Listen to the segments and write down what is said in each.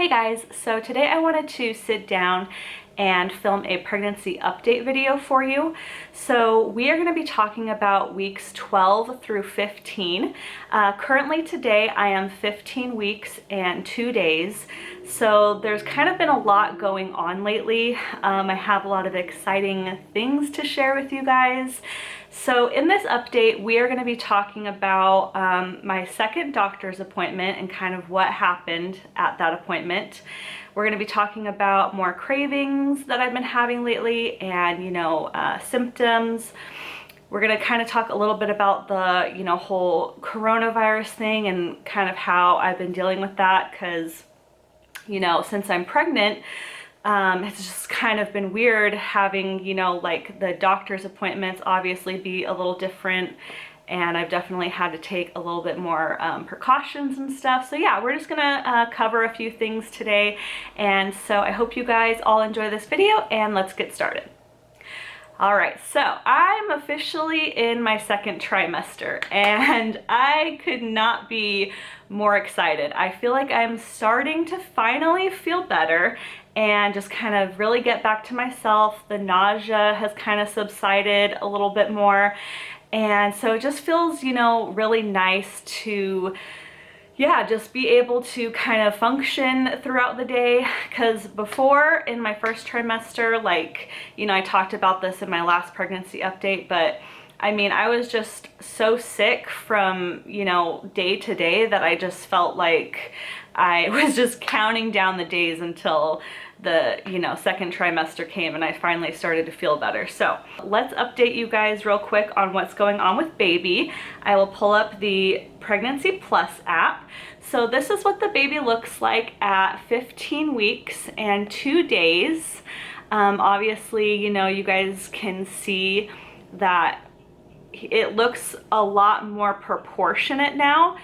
Hey guys, so today I wanted to sit down and film a pregnancy update video for you. So we are going to be talking about weeks 12 through 15. Currently today I am 15 weeks and 2 days. So there's kind of been a lot going on lately. I have a lot of exciting things to share with you guys. So in this update, we are going to be talking about my second doctor's appointment and kind of what happened at that appointment. We're going to be talking about more cravings that I've been having lately and, symptoms. We're going to kind of talk a little bit about the, whole coronavirus thing and kind of how I've been dealing with that because, since I'm pregnant, it's just kind of been weird having, like the doctor's appointments obviously be a little different, and I've definitely had to take a little bit more precautions and stuff. So yeah, we're just gonna cover a few things today, and so I hope you guys all enjoy this video, and let's get started. All right, so I'm officially in my second trimester and I could not be more excited. I feel like I'm starting to finally feel better and just kind of really get back to myself. The nausea has kind of subsided a little bit more. And so it just feels, really nice to just be able to kind of function throughout the day. Because before, in my first trimester, I talked about this in my last pregnancy update, but I mean, I was just so sick from, day to day that I just felt like I was just counting down the days until the, second trimester came and I finally started to feel better. So let's update you guys real quick on what's going on with baby. I will pull up the Pregnancy Plus app. So this is what the baby looks like at 15 weeks and 2 days. Obviously, you guys can see that it looks a lot more proportionate now.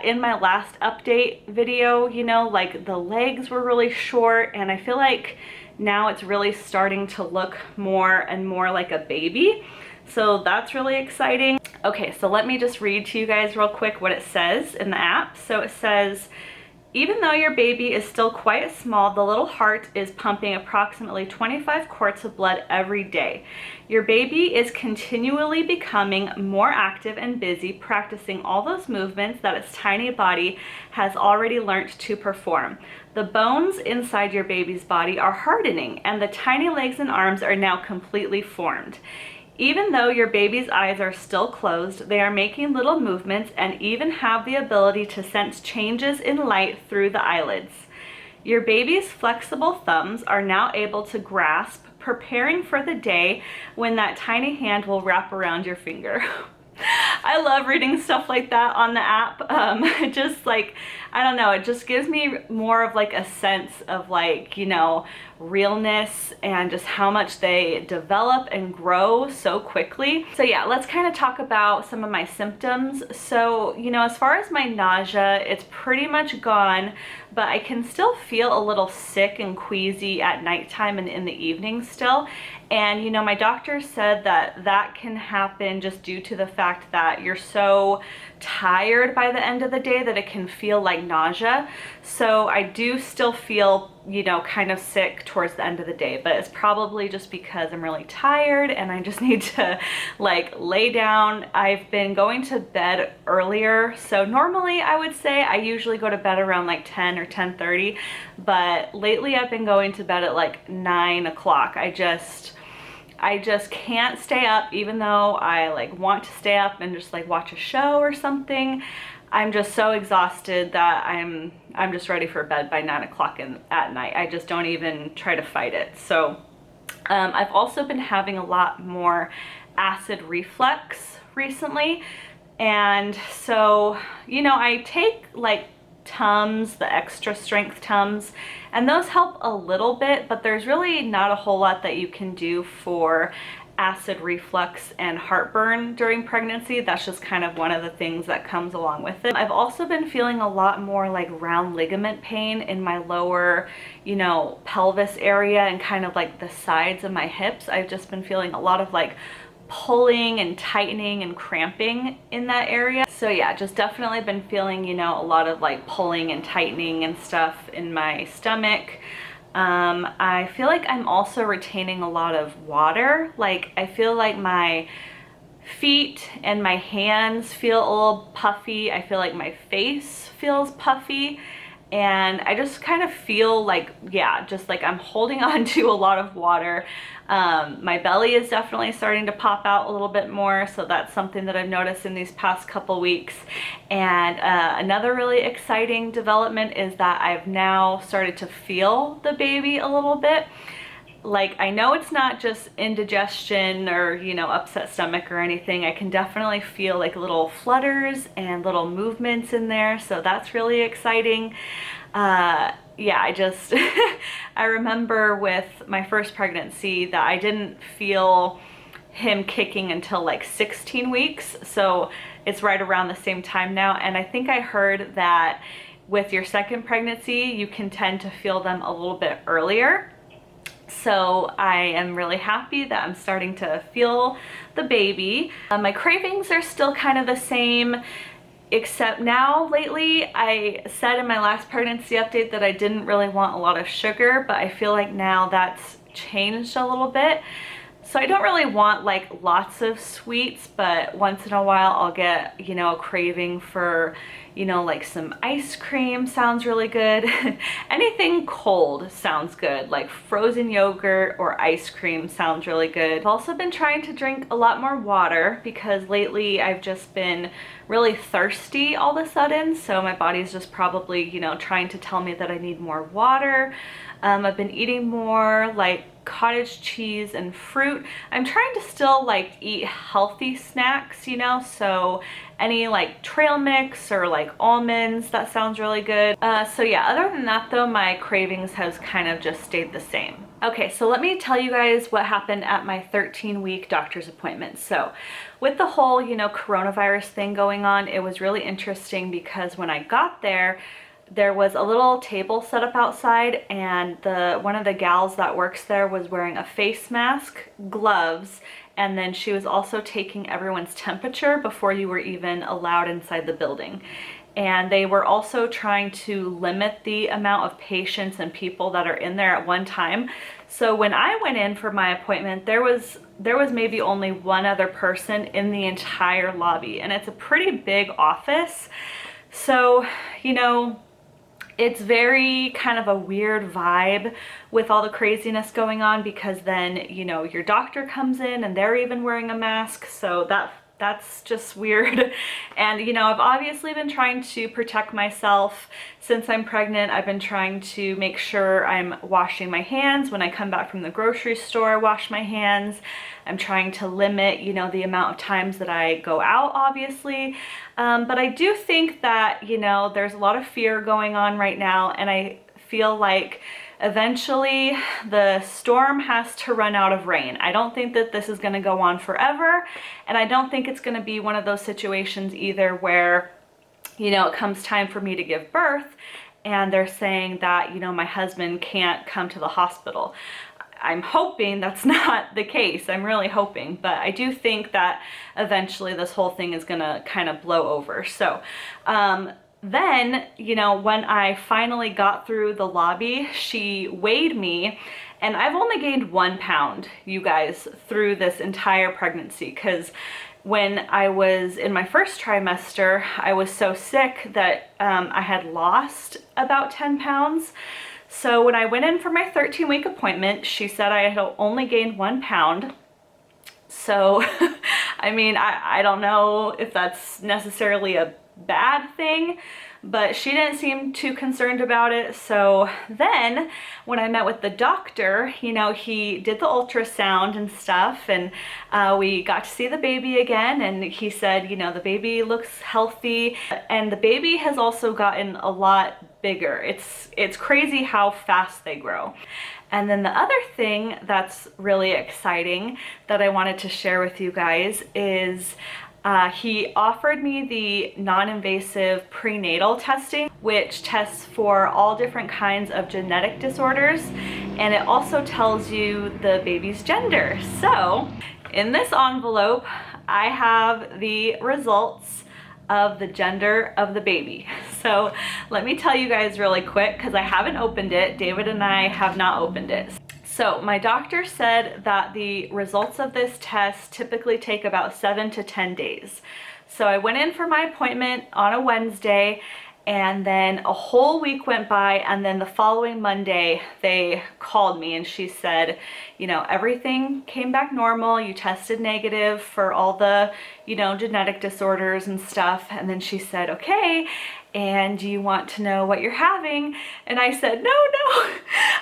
In my last update video, like the legs were really short, and I feel like now it's really starting to look more and more like a baby. So that's really exciting. Okay, so let me just read to you guys real quick what it says in the app. So it says, even though your baby is still quite small, the little heart is pumping approximately 25 quarts of blood every day. Your baby is continually becoming more active and busy, practicing all those movements that its tiny body has already learned to perform. The bones inside your baby's body are hardening, and the tiny legs and arms are now completely formed. Even though your baby's eyes are still closed, they are making little movements and even have the ability to sense changes in light through the eyelids. Your baby's flexible thumbs are now able to grasp, preparing for the day when that tiny hand will wrap around your finger. I love reading stuff like that on the app. Just I don't know, it just gives me more of a sense of realness and just how much they develop and grow so quickly. So yeah, let's kind of talk about some of my symptoms. So, as far as my nausea, it's pretty much gone, but I can still feel a little sick and queasy at nighttime and in the evening still. And my doctor said that can happen just due to the fact that you're so tired by the end of the day that it can feel like nausea. So I do still feel, kind of sick towards the end of the day, but it's probably just because I'm really tired and I just need to lay down. I've been going to bed earlier. So normally I would say I usually go to bed around 10 or 10:30, but lately I've been going to bed at 9 o'clock. I just can't stay up, even though I want to stay up and just watch a show or something. I'm just so exhausted that I'm just ready for bed by 9 o'clock at night. I just don't even try to fight it. So I've also been having a lot more acid reflux recently. And so, I take Tums, the extra strength Tums, and those help a little bit, but there's really not a whole lot that you can do for acid reflux and heartburn during pregnancy. That's just kind of one of the things that comes along with it. I've also been feeling a lot more round ligament pain in my lower, pelvis area and kind of the sides of my hips. I've just been feeling a lot of pulling and tightening and cramping in that area. So yeah, just definitely been feeling, you know, a lot of like pulling and tightening and stuff in my stomach. I feel like I'm also retaining a lot of water. Like I feel like my feet and my hands feel a little puffy. I feel like my face feels puffy. And I just kind of feel like, yeah, just like I'm holding on to a lot of water. My belly is definitely starting to pop out a little bit more, so that's something that I've noticed in these past couple weeks. And another really exciting development is that I've now started to feel the baby a little bit. Like, I know it's not just indigestion or, you know, upset stomach or anything. I can definitely feel like little flutters and little movements in there, so that's really exciting. Yeah, I just, I remember with my first pregnancy that I didn't feel him kicking until like 16 weeks, so it's right around the same time now. And I think I heard that with your second pregnancy, you can tend to feel them a little bit earlier. So I am really happy that I'm starting to feel the baby. My cravings are still kind of the same, except now lately I said in my last pregnancy update that I didn't really want a lot of sugar, but I feel like now that's changed a little bit. So I don't really want like lots of sweets, but once in a while I'll get, you know, a craving for, you know, like some ice cream sounds really good. Anything cold sounds good, like frozen yogurt or ice cream sounds really good. I've also been trying to drink a lot more water because lately I've just been really thirsty all of a sudden. So my body's just probably, you know, trying to tell me that I need more water. I've been eating more like cottage cheese and fruit. I'm trying to still like eat healthy snacks, you know, so any like trail mix or like almonds, that sounds really good. So yeah, other than that though, my cravings has kind of just stayed the same. Okay, so let me tell you guys what happened at my 13-week doctor's appointment. So with the whole, you know, coronavirus thing going on, it was really interesting because when I got there was a little table set up outside, and one of the gals that works there was wearing a face mask, gloves, and then she was also taking everyone's temperature before you were even allowed inside the building. And they were also trying to limit the amount of patients and people that are in there at one time. So when I went in for my appointment, there was maybe only one other person in the entire lobby, and it's a pretty big office. So, you know, it's very kind of a weird vibe with all the craziness going on, because then, you know, your doctor comes in and they're even wearing a mask, so that's just weird. And you know, I've obviously been trying to protect myself since I'm pregnant. I've been trying to make sure I'm washing my hands when I come back from the grocery store. Wash my hands. I'm trying to limit, you know, the amount of times that I go out, obviously. But I do think that, you know, there's a lot of fear going on right now, and I feel like eventually the storm has to run out of rain. I don't think that this is going to go on forever, and I don't think it's going to be one of those situations either where, you know, it comes time for me to give birth and they're saying that, you know, my husband can't come to the hospital. I'm hoping that's not the case. I'm really hoping, but I do think that eventually this whole thing is gonna kind of blow over. So then, you know, when I finally got through the lobby, she weighed me, and I've only gained 1 pound, you guys, through this entire pregnancy, because when I was in my first trimester, I was so sick that I had lost about 10 pounds. So when I went in for my 13-week appointment, she said I had only gained 1 pound. So, I mean, I don't know if that's necessarily a bad thing, but she didn't seem too concerned about it. So then when I met with the doctor, you know, he did the ultrasound and stuff, and we got to see the baby again, and he said, you know, the baby looks healthy, and the baby has also gotten a lot bigger. It's crazy how fast they grow. And then the other thing that's really exciting that I wanted to share with you guys is he offered me the non-invasive prenatal testing, which tests for all different kinds of genetic disorders, and it also tells you the baby's gender. So in this envelope, I have the results of the gender of the baby. So let me tell you guys really quick, because I haven't opened it. David and I have not opened it. So my doctor said that the results of this test typically take about 7 to 10 days. So I went in for my appointment on a Wednesday, and then a whole week went by, and then the following Monday they called me and she said, you know, everything came back normal. You tested negative for all the, you know, genetic disorders and stuff. And then she said, okay, and do you want to know what you're having? And I said, no.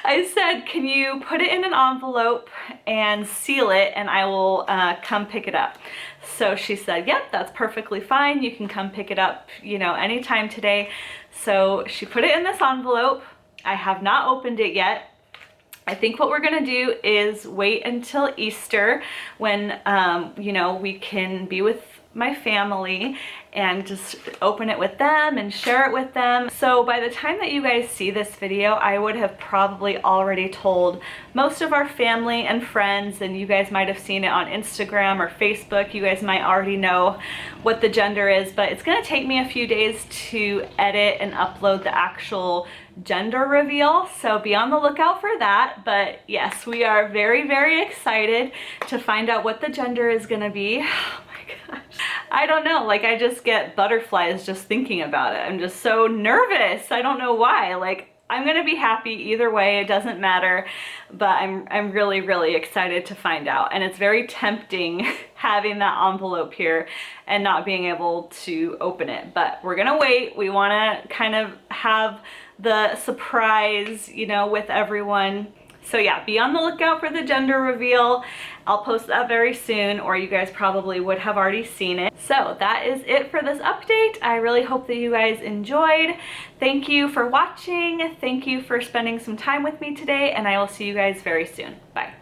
I said, can you put it in an envelope and seal it, and I will come pick it up. So she said, yep, that's perfectly fine. You can come pick it up, you know, anytime today. So she put it in this envelope. I have not opened it yet. I think what we're gonna do is wait until Easter when, you know, we can be with my family and just open it with them and share it with them. So by the time that you guys see this video, I would have probably already told most of our family and friends, and you guys might have seen it on Instagram or Facebook. You guys might already know what the gender is, but it's gonna take me a few days to edit and upload the actual gender reveal, so be on the lookout for that. But yes, we are very, very excited to find out what the gender is gonna be. Oh my gosh. I don't know, like I just get butterflies just thinking about it. I'm just so nervous. I don't know why. Like, I'm gonna be happy either way, it doesn't matter, but I'm really, really excited to find out. And it's very tempting having that envelope here and not being able to open it, but we're gonna wait. We wanna kind of have the surprise, you know, with everyone. So yeah, be on the lookout for the gender reveal. I'll post that very soon, or you guys probably would have already seen it. So that is it for this update. I really hope that you guys enjoyed. Thank you for watching. Thank you for spending some time with me today, and I will see you guys very soon. Bye.